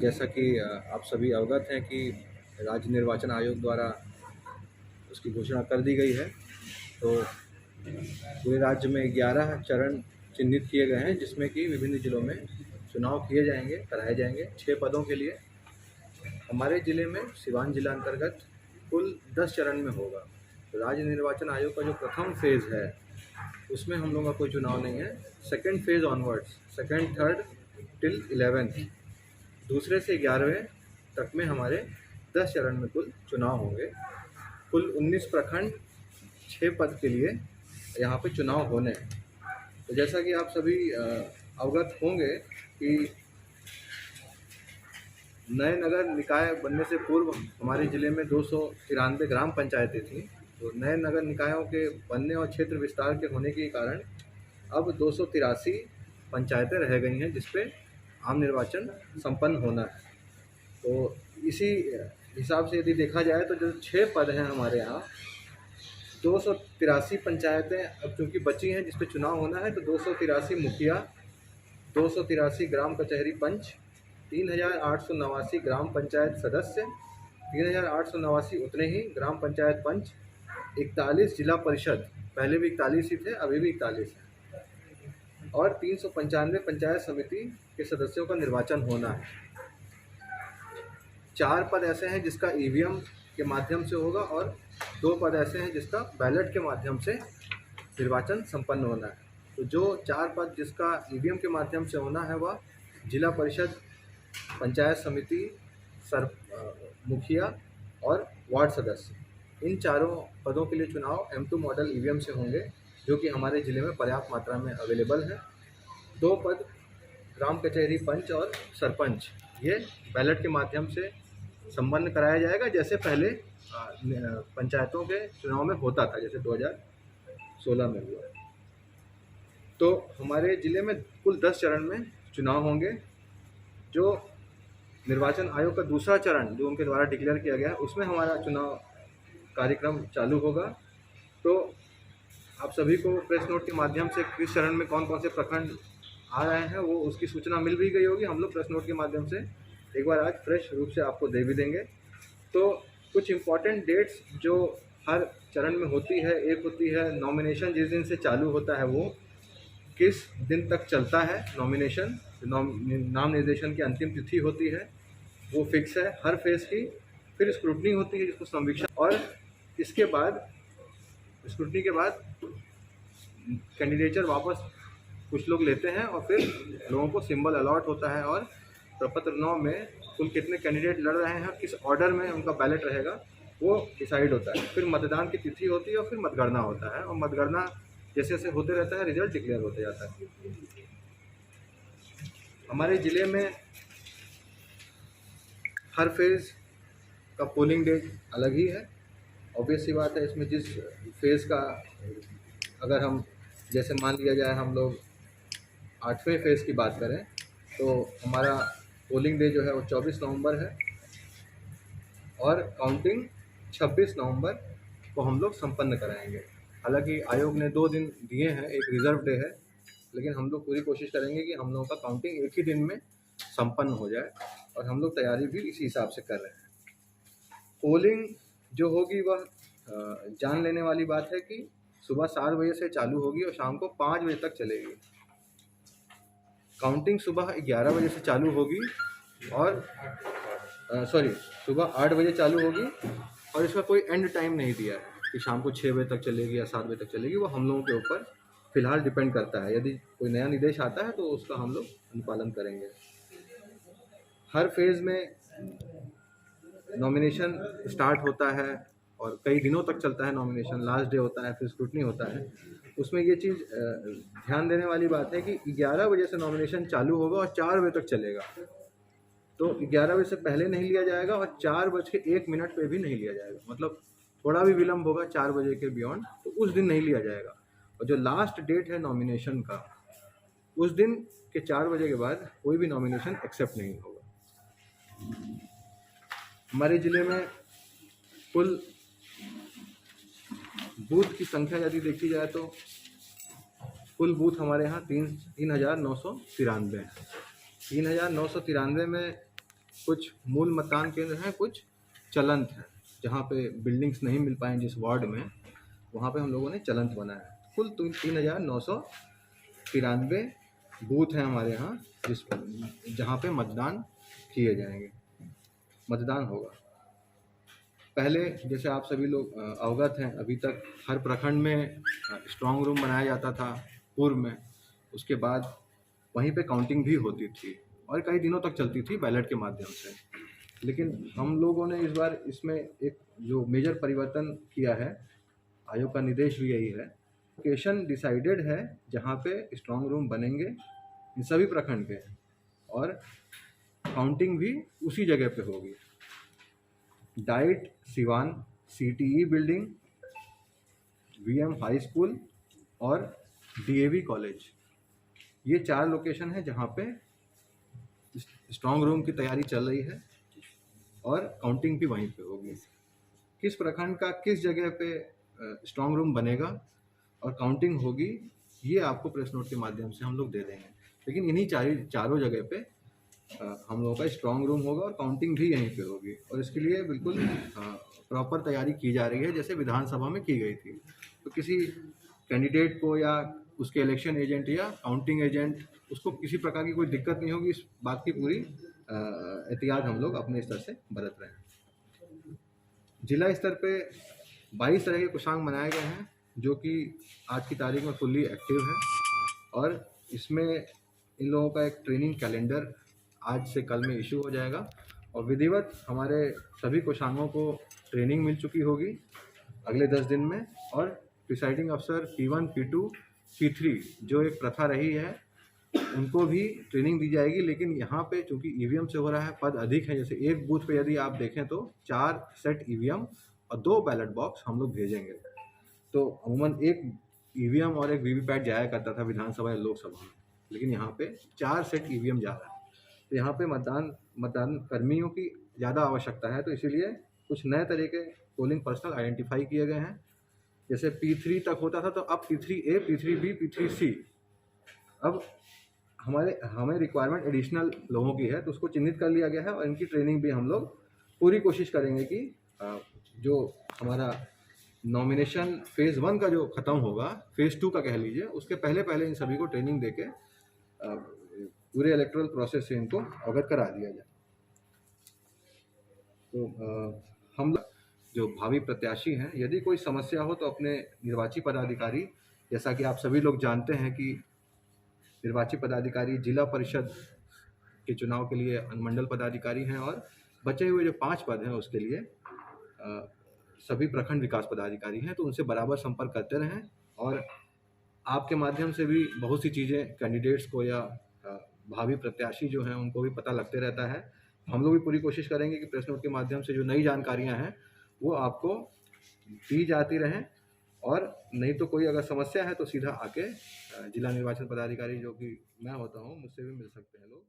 जैसा कि आप सभी अवगत हैं कि राज्य निर्वाचन आयोग द्वारा उसकी घोषणा कर दी गई है। तो पूरे राज्य में 11 चरण चिन्हित किए गए हैं, जिसमें कि विभिन्न जिलों में चुनाव किए जाएंगे, कराए जाएंगे 6 पदों के लिए। हमारे ज़िले में सिवान जिला अंतर्गत कुल 10 चरण में होगा। तो राज्य निर्वाचन आयोग का जो प्रथम फेज़ है उसमें हम लोगों का कोई चुनाव नहीं है। Second phase onwards, second third till 11th, दूसरे से 11वें तक में हमारे 10 चरण में कुल चुनाव होंगे। कुल 19 प्रखंड 6 पद के लिए यहाँ पे चुनाव होने हैं। तो जैसा कि आप सभी अवगत होंगे कि नए नगर निकाय बनने से पूर्व हमारे ज़िले में 293 ग्राम पंचायतें थीं। तो नए नगर निकायों के बनने और क्षेत्र विस्तार के होने के कारण अब 283 पंचायतें रह गई हैं, जिस पे आम निर्वाचन संपन्न होना है। तो इसी हिसाब से यदि देखा जाए तो जो 6 पद हैं हमारे यहाँ, 283 पंचायतें अब चूँकि बची हैं जिस पे चुनाव होना है, तो 283 मुखिया, 283 ग्राम कचहरी पंच, 3889 ग्राम पंचायत सदस्य, 3889 उतने ही ग्राम पंचायत पंच, 41 जिला परिषद, पहले भी 41 ही थे, अभी भी 41 हैं, और 395 पंचायत समिति के सदस्यों का निर्वाचन होना है। 4 पद ऐसे हैं जिसका ईवीएम के माध्यम से होगा और 2 पद ऐसे हैं जिसका बैलेट के माध्यम से निर्वाचन संपन्न होना है। तो जो 4 पद जिसका ईवीएम के माध्यम से होना है वह जिला परिषद, पंचायत समिति, मुखिया और वार्ड सदस्य, इन चारों पदों के लिए चुनाव M2 मॉडल ईवीएम से होंगे, जो कि हमारे ज़िले में पर्याप्त मात्रा में अवेलेबल है। 2 पद ग्राम कचहरी पंच और सरपंच, ये बैलेट के माध्यम से संपन्न कराया जाएगा, जैसे पहले पंचायतों के चुनाव में होता था, जैसे 2016 में हुआ। तो हमारे ज़िले में कुल 10 चरण में चुनाव होंगे। जो निर्वाचन आयोग का दूसरा चरण जो उनके द्वारा डिक्लेयर किया गया है, उसमें हमारा चुनाव कार्यक्रम चालू होगा। तो आप सभी को प्रेस नोट के माध्यम से किस चरण में कौन कौन से प्रखंड आ रहे हैं वो उसकी सूचना मिल भी गई होगी। हम लोग प्रेस नोट के माध्यम से एक बार आज फ्रेश रूप से आपको दे भी देंगे। तो कुछ इम्पॉर्टेंट डेट्स जो हर चरण में होती है, एक होती है नॉमिनेशन जिस दिन से चालू होता है वो किस दिन तक चलता है। नॉमिनेशन नाम निर्देशन की अंतिम तिथि होती है, वो फिक्स है हर फेज़ की। फिर स्क्रूटनी होती है जिसको संवीक्षा, और इसके बाद स्क्रूटनी के बाद कैंडिडेचर वापस कुछ लोग लेते हैं और फिर लोगों को सिंबल अलॉट होता है और प्रपत्र 9 में कुल कितने कैंडिडेट लड़ रहे हैं, किस ऑर्डर में उनका बैलेट रहेगा, वो डिसाइड होता है। फिर मतदान की तिथि होती है और फिर मतगणना होता है, और मतगणना जैसे जैसे होते रहता है रिजल्ट डिक्लेयर होते जाता है। हमारे ज़िले में हर फेज़ का पोलिंग डेट अलग ही है। ऑब्वियस सी बात है, इसमें जिस फेज़ का अगर हम जैसे मान लिया जाए हम लोग 8वें फेज़ की बात करें तो हमारा पोलिंग डे जो है वो 24 नवंबर है और काउंटिंग 26 नवंबर को हम लोग संपन्न कराएंगे। हालांकि आयोग ने 2 दिन दिए हैं, एक रिज़र्व डे है, लेकिन हम लोग पूरी कोशिश करेंगे कि हम लोगों का काउंटिंग एक ही दिन में संपन्न हो जाए, और हम लोग तैयारी भी इसी हिसाब से कर रहे हैं। पोलिंग जो होगी वह जान लेने वाली बात है कि सुबह 7 बजे से चालू होगी और शाम को 5 बजे तक चलेगी। काउंटिंग सुबह 11 बजे से चालू होगी और सुबह 8 बजे चालू होगी, और इसका कोई एंड टाइम नहीं दिया है कि शाम को 6 बजे तक चलेगी या 7 बजे तक चलेगी। वो हम लोगों के ऊपर फ़िलहाल डिपेंड करता है। यदि कोई नया निर्देश आता है तो उसका हम लोग अनुपालन करेंगे। हर फेज़ में नॉमिनेशन स्टार्ट होता है और कई दिनों तक चलता है नॉमिनेशन, लास्ट डे होता है, फिर स्क्रूटनी होता है। उसमें ये चीज़ ध्यान देने वाली बात है कि 11 बजे से नॉमिनेशन चालू होगा और 4 बजे तक चलेगा। तो 11 बजे से पहले नहीं लिया जाएगा और 4:01 पे भी नहीं लिया जाएगा। मतलब थोड़ा भी विलम्ब होगा 4 बजे के बियॉन्ड तो उस दिन नहीं लिया जाएगा। और जो लास्ट डेट है नॉमिनेशन का, उस दिन के 4 बजे के बाद कोई भी नॉमिनेशन एक्सेप्ट नहीं होगा। हमारे ज़िले में कुल बूथ की संख्या यदि देखी जाए तो कुल बूथ हमारे यहाँ 3,993 हैं। 3993 में कुछ मूल मतदान केंद्र हैं, कुछ चलंत हैं, जहाँ पे बिल्डिंग्स नहीं मिल पाएँ जिस वार्ड में, वहाँ पे हम लोगों ने चलंत बनाया है। कुल 3993 बूथ हैं हमारे यहाँ जहाँ पे मतदान किए जाएंगे, मतदान होगा। पहले जैसे आप सभी लोग अवगत हैं, अभी तक हर प्रखंड में स्ट्रांग रूम बनाया जाता था पूर्व में, उसके बाद वहीं पे काउंटिंग भी होती थी और कई दिनों तक चलती थी बैलेट के माध्यम से। लेकिन हम लोगों ने इस बार इसमें एक जो मेजर परिवर्तन किया है, आयोग का निर्देश भी यही है, लोकेशन डिसाइडेड है जहाँ पे स्ट्रांग रूम बनेंगे इन सभी प्रखंड के, और काउंटिंग भी उसी जगह पे होगी। Diet Siwan CTE building, VM high school और DAV कॉलेज, ये 4 लोकेशन है जहाँ पे स्ट्रांग रूम की तैयारी चल रही है और काउंटिंग भी वहीं पे होगी। किस प्रखंड का किस जगह पे स्ट्रांग रूम बनेगा और काउंटिंग होगी, ये आपको प्रेस नोट के माध्यम से हम लोग दे देंगे। लेकिन इन्हीं चारों जगह पे हम लोगों का स्ट्रांग रूम होगा और काउंटिंग भी यहीं पे होगी, और इसके लिए बिल्कुल प्रॉपर तैयारी की जा रही है जैसे विधानसभा में की गई थी। तो किसी कैंडिडेट को या उसके इलेक्शन एजेंट या काउंटिंग एजेंट, उसको किसी प्रकार की कोई दिक्कत नहीं होगी, इस बात की पूरी एहतियात हम लोग अपने स्तर से बरत रहे हैं। जिला स्तर पे 22 तरह के कोषांग बनाए गए हैं जो कि आज की तारीख में फुल्ली एक्टिव है, और इसमें इन लोगों का एक ट्रेनिंग कैलेंडर आज से कल में इशू हो जाएगा, और विधिवत हमारे सभी कोषांगों को ट्रेनिंग मिल चुकी होगी अगले 10 दिन में। और प्रिसाइडिंग अफसर P1, P2, P3 जो एक प्रथा रही है, उनको भी ट्रेनिंग दी जाएगी। लेकिन यहाँ पे चूँकि EVM से हो रहा है, पद अधिक है, जैसे एक बूथ पे यदि आप देखें तो 4 सेट EVM और 2 बैलेट बॉक्स हम लोग भेजेंगे। तो अमूमन एक EVM और एक VVPAT जाया करता था विधानसभा या लोकसभा में, लेकिन यहाँ पे 4 सेट EVM जा रहा है। तो यहाँ पे मतदान कर्मियों की ज़्यादा आवश्यकता है, तो इसीलिए कुछ नए तरह के पोलिंग पर्सनल आइडेंटिफाई किए गए हैं। जैसे P3 तक होता था, तो अब P3A, P3B, P3C, अब हमें रिक्वायरमेंट एडिशनल लोगों की है, तो उसको चिन्हित कर लिया गया है, और इनकी ट्रेनिंग भी हम लोग पूरी कोशिश करेंगे कि जो हमारा नॉमिनेशन फेज़ 1 का जो ख़त्म होगा, फेज़ 2 का कह लीजिए, उसके पहले इन सभी को ट्रेनिंग देके पूरे इलेक्टोरल प्रोसेस से इनको अवगत करा दिया जाए। तो हम जो भावी प्रत्याशी हैं, यदि कोई समस्या हो तो अपने निर्वाची पदाधिकारी, जैसा कि आप सभी लोग जानते हैं कि निर्वाची पदाधिकारी जिला परिषद के चुनाव के लिए अनुमंडल पदाधिकारी हैं, और बचे हुए जो 5 पद हैं उसके लिए सभी प्रखंड विकास पदाधिकारी हैं। तो उनसे बराबर संपर्क करते रहें, और आपके माध्यम से भी बहुत सी चीज़ें कैंडिडेट्स को या भावी प्रत्याशी जो हैं उनको भी पता लगते रहता है। हम लोग भी पूरी कोशिश करेंगे कि प्रेस नोट के माध्यम से जो नई जानकारियां हैं वो आपको दी जाती रहें, और नहीं तो कोई अगर समस्या है तो सीधा आके जिला निर्वाचन पदाधिकारी जो कि मैं होता हूँ, मुझसे भी मिल सकते हैं लोग।